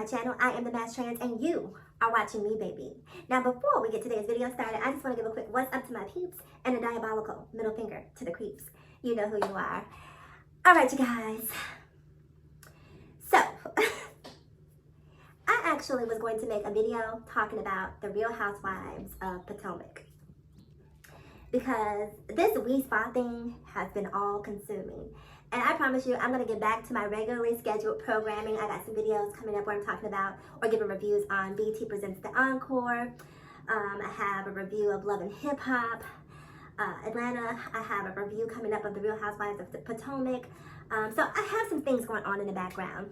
channel. I am the Mass Trans and you are watching me, baby. Now before we get today's video started, I just want to give a quick what's up to my peeps and a diabolical middle finger to the creeps. You know who you are. Alright you guys. So, I actually was going to make a video talking about the Real Housewives of Potomac. Because this wee spot thing has been all consuming. And I promise you, I'm going to get back to my regularly scheduled programming. I got some videos coming up where I'm talking about or giving reviews on BT Presents the Encore. I have a review of Love and Hip Hop. Atlanta, I have a review coming up of the Real Housewives of the Potomac. So I have some things going on in the background.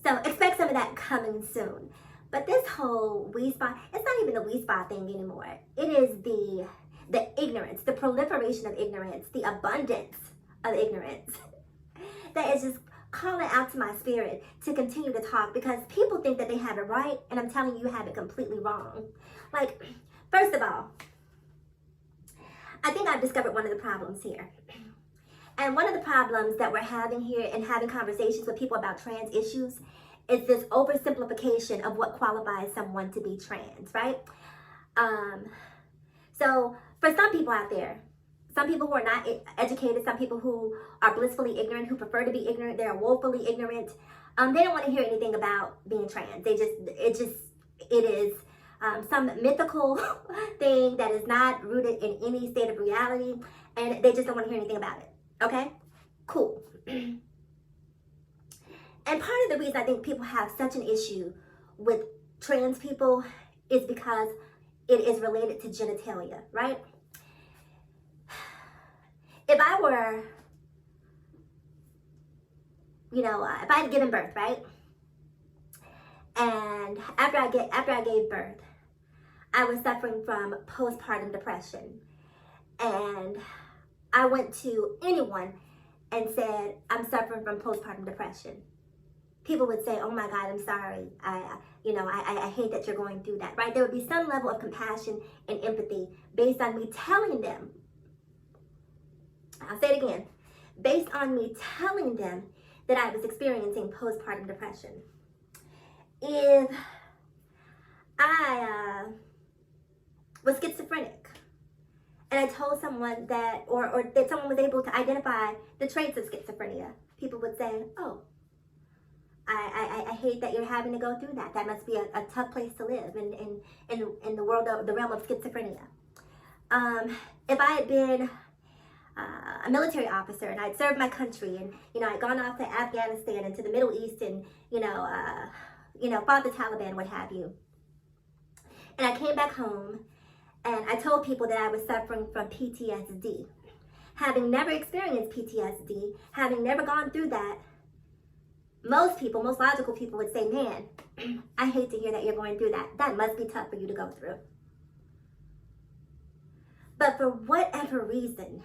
So expect some of that coming soon. But this whole wee spot, it's not even the wee spot thing anymore. It is the ignorance, the proliferation of ignorance, the abundance of ignorance that is just calling out to my spirit to continue to talk, because people think that they have it right, and I'm telling you, you have it completely wrong. Like, first of all, I think I've discovered one of the problems here. And one of the problems that we're having here and having conversations with people about trans issues is this oversimplification of what qualifies someone to be trans, right? So for some people out there, some people who are not educated, some people who are blissfully ignorant, who prefer to be ignorant, they're woefully ignorant, they don't want to hear anything about being trans. It is some mythical thing that is not rooted in any state of reality, and they just don't want to hear anything about it. Okay? Cool. And part of the reason I think people have such an issue with trans people is because it is related to genitalia, right? If I were, if I had given birth, right? And after I gave birth, I was suffering from postpartum depression. And I went to anyone and said, I'm suffering from postpartum depression. People would say, oh my God, I'm sorry. I hate that you're going through that, right? There would be some level of compassion and empathy based on me telling them. I'll say it again. Based on me telling them that I was experiencing postpartum depression. If I was schizophrenic and I told someone that, or that someone was able to identify the traits of schizophrenia, people would say, oh, I hate that you're having to go through that. That must be a tough place to live in the world of the realm of schizophrenia. If I had been a military officer and I'd served my country and I'd gone off to Afghanistan and to the Middle East and fought the Taliban, what have you, and I came back home and I told people that I was suffering from PTSD, having never experienced PTSD, having never gone through that, most logical people would say, man, I hate to hear that you're going through that. That must be tough for you to go through. But for whatever reason,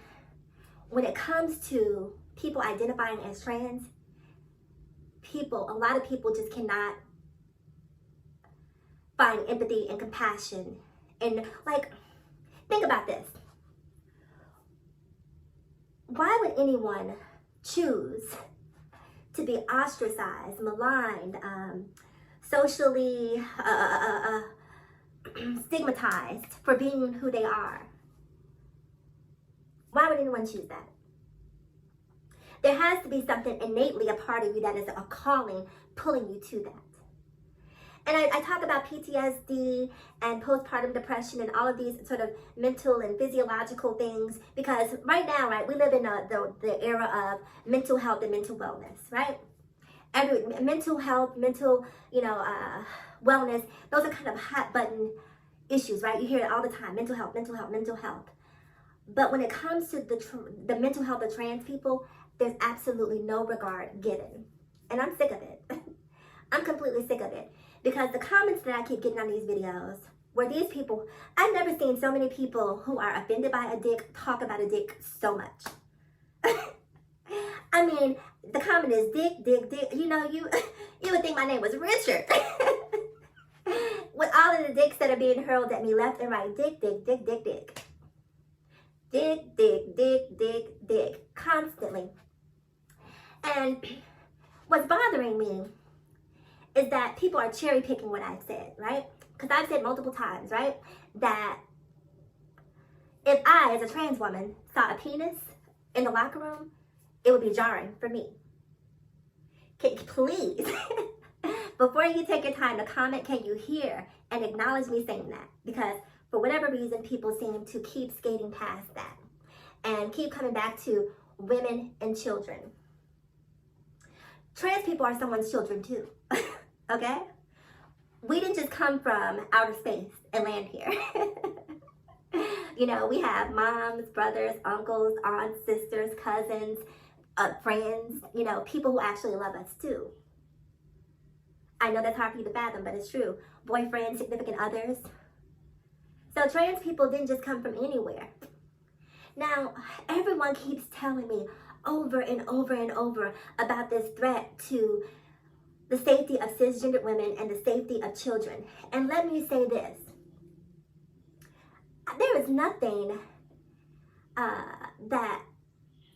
when it comes to people identifying as trans, a lot of people just cannot find empathy and compassion. And think about this. Why would anyone choose to be ostracized, maligned, socially stigmatized for being who they are? Why would anyone choose that? There has to be something innately a part of you that is a calling pulling you to that. And I talk about PTSD and postpartum depression and all of these sort of mental and physiological things because right now, right, we live in the era of mental health and mental wellness, right? Mental health, mental, wellness, those are kind of hot button issues, right? You hear it all the time, mental health, mental health, mental health. But when it comes to the mental health of trans people, there's absolutely no regard given. And I'm sick of it. I'm completely sick of it. Because the comments that I keep getting on these videos, where these people, I've never seen so many people who are offended by a dick talk about a dick so much. I mean, the comment is dick, dick, dick. You would think my name was Richard. With all of the dicks that are being hurled at me left and right. Dick, dick, dick, dick, dick. Dick, dick, dick, dick, dick. Constantly. And what's bothering me is that people are cherry picking what I've said, right? Because I've said multiple times, right, that if I, as a trans woman, saw a penis in the locker room, it would be jarring for me. Please, before you take your time to comment, can you hear and acknowledge me saying that? Because for whatever reason, people seem to keep skating past that and keep coming back to women and children. Trans people are someone's children too, okay? We didn't just come from outer space and land here. You know, we have moms, brothers, uncles, aunts, sisters, cousins, friends, you know, people who actually love us too. I know that's hard for you to fathom, but it's true. Boyfriends, significant others. So trans people didn't just come from anywhere. Now, everyone keeps telling me over and over and over about this threat to the safety of cisgender women and the safety of children. And let me say this. There is nothing that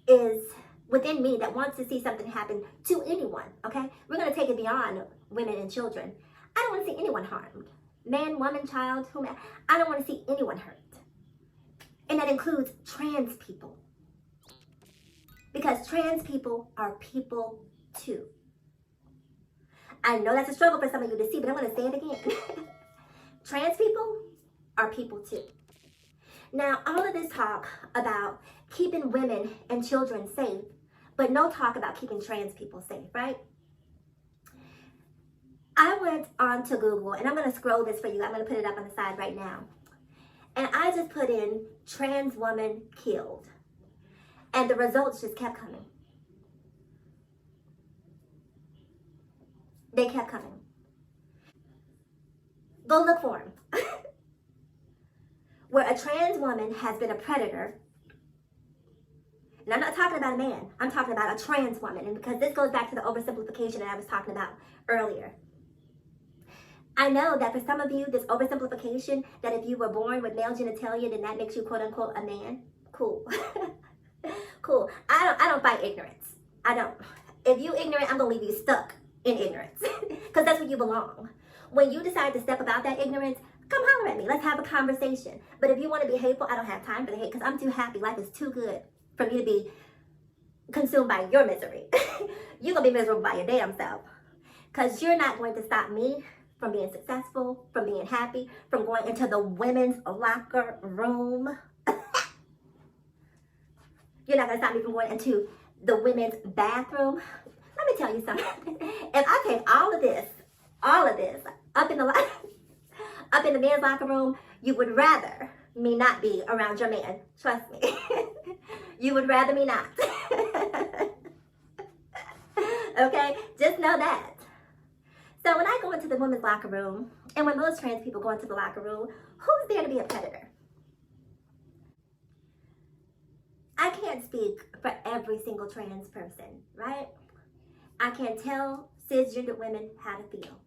is within me that wants to see something happen to anyone, okay? We're going to take it beyond women and children. I don't want to see anyone harmed. Man, woman, child, whomever. I don't want to see anyone hurt. And that includes trans people. Because trans people are people too. I know that's a struggle for some of you to see, but I'm going to say it again. Trans people are people too. Now, all of this talk about keeping women and children safe, but no talk about keeping trans people safe, right? I went on to Google, and I'm going to scroll this for you. I'm going to put it up on the side right now. And I just put in trans woman killed. And the results just kept coming. They kept coming. Go look for them. Where a trans woman has been a predator. And I'm not talking about a man. I'm talking about a trans woman. And because this goes back to the oversimplification that I was talking about earlier. I know that for some of you, this oversimplification, that if you were born with male genitalia, then that makes you quote unquote a man. Cool. Cool. I don't fight ignorance. I don't. If you ignorant, I'm gonna leave you stuck in ignorance. Because that's where you belong. When you decide to step about that ignorance, come holler at me. Let's have a conversation. But if you want to be hateful, I don't have time for the hate because I'm too happy. Life is too good for me to be consumed by your misery. You're going to be miserable by your damn self. Because you're not going to stop me from being successful, from being happy, from going into the women's locker room. You're not going to stop me from going into the women's bathroom. Let me tell you something. If I take all of this, up in the men's locker room, you would rather me not be around your man. Trust me. You would rather me not. Okay? Just know that. So when I go into the women's locker room, and when most trans people go into the locker room, who's there to be a predator? I can't speak for every single trans person, right? I can't tell cisgender women how to feel.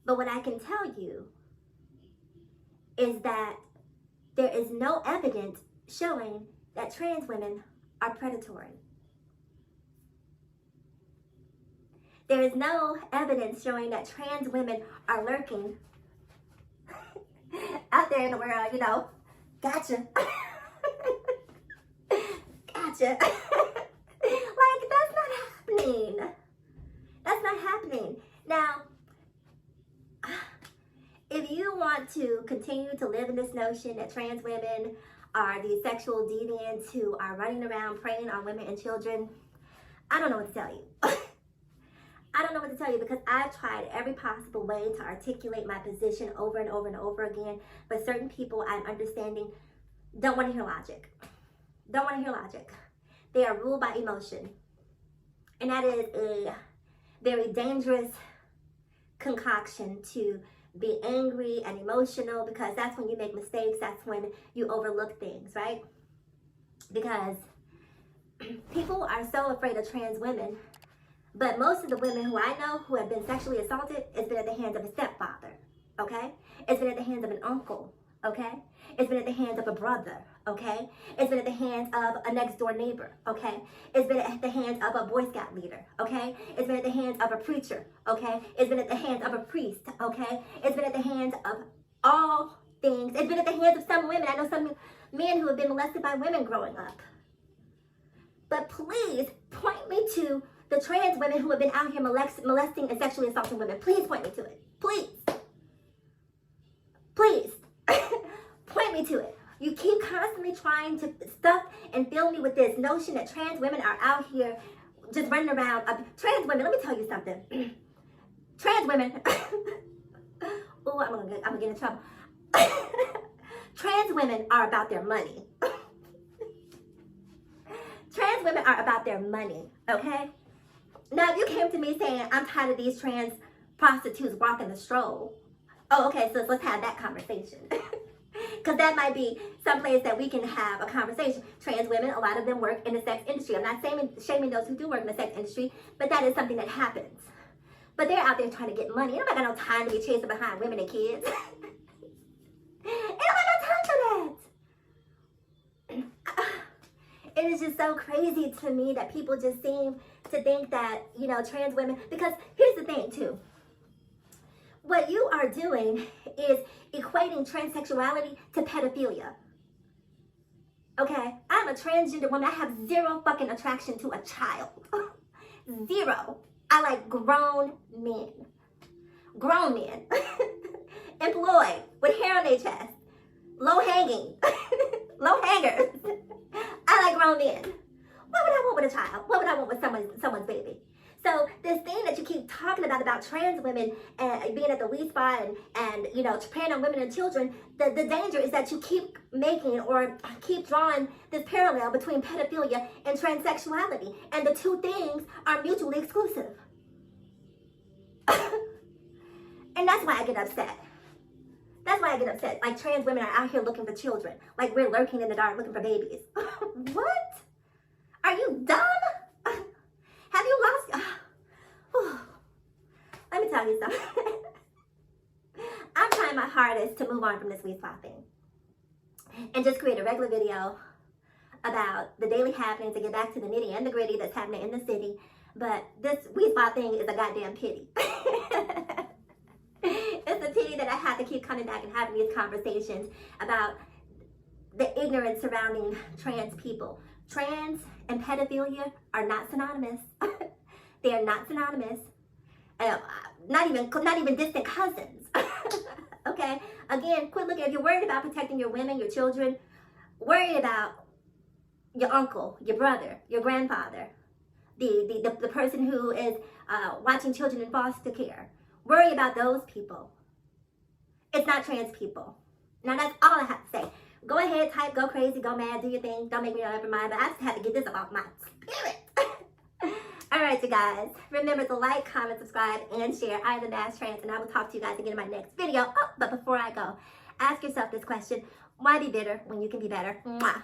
But what I can tell you is that there is no evidence showing that trans women are predatory. There is no evidence showing that trans women are lurking out there in the world, you know. Gotcha. Gotcha. Like, that's not happening. That's not happening. Now, if you want to continue to live in this notion that trans women are these sexual deviants who are running around preying on women and children, I don't know what to tell you. I don't know what to tell you because I've tried every possible way to articulate my position over and over and over again, but certain people I'm understanding don't want to hear logic. Don't want to hear logic. They are ruled by emotion. And that is a very dangerous concoction to be angry and emotional because that's when you make mistakes. That's when you overlook things, right? Because people are so afraid of trans women, but most of the women who I know who have been sexually assaulted, it's been at the hands of a stepfather, okay? It's been at the hands of an uncle, okay? It's been at the hands of a brother, okay? It's been at the hands of a next door neighbor, okay? It's been at the hands of a Boy Scout leader, okay? It's been at the hands of a preacher, okay? It's been at the hands of a priest, okay? It's been at the hands of all things. It's been at the hands of some women. I know some men who have been molested by women growing up. But please point me to the trans women who have been out here molesting and sexually assaulting women. Please point me to it. Please. Please. Point me to it. You keep constantly trying to stuff and fill me with this notion that trans women are out here just running around. Trans women, let me tell you something. Trans women. Oh, I'm gonna get in trouble. Trans women are about their money. Trans women are about their money, okay? Now, if you came to me saying, I'm tired of these trans prostitutes walking the stroll, oh, okay, so let's have that conversation. Because that might be someplace that we can have a conversation. Trans women, a lot of them work in the sex industry. I'm not shaming those who do work in the sex industry, but that is something that happens. But they're out there trying to get money. Ain't nobody got no time to be chasing behind women and kids. Ain't nobody got time for that. It is just so crazy to me that people just seem to think that, you know, trans women, because here's the thing too. What you are doing is equating transsexuality to pedophilia. Okay? I'm a transgender woman. I have zero fucking attraction to a child. Zero. I like grown men. Grown men. Employed, with hair on their chest. Low hanging. Low hangers. I like grown men. What would I want with a child? What would I want with someone's baby? So this thing that you keep talking about trans women and being at the lead spot and you know, preying on women and children, the danger is that you keep making or keep drawing this parallel between pedophilia and transsexuality. And the two things are mutually exclusive. And that's why I get upset. That's why I get upset. Like, trans women are out here looking for children. Like, we're lurking in the dark looking for babies. What? Are you dumb? Have you lost? Let me tell you something. I'm trying my hardest to move on from this weed spot thing and just create a regular video about the daily happenings and get back to the nitty and the gritty that's happening in the city. But this weed spot thing is a goddamn pity. It's a pity that I have to keep coming back and having these conversations about the ignorance surrounding trans people. Trans and pedophilia are not synonymous. They are not synonymous. Not even distant cousins. Okay? Again, quit looking. If you're worried about protecting your women, your children, worry about your uncle, your brother, your grandfather, the person who is watching children in foster care. Worry about those people. It's not trans people. Now, that's all I have to say. Go ahead, type, go crazy, go mad, do your thing. Don't make me ever mind, but I just have to get this off my spirit. All right, you guys. Remember to like, comment, subscribe, and share. I am the Mass Trans, and I will talk to you guys again in my next video. Oh, but before I go, ask yourself this question. Why be bitter when you can be better? Mwah.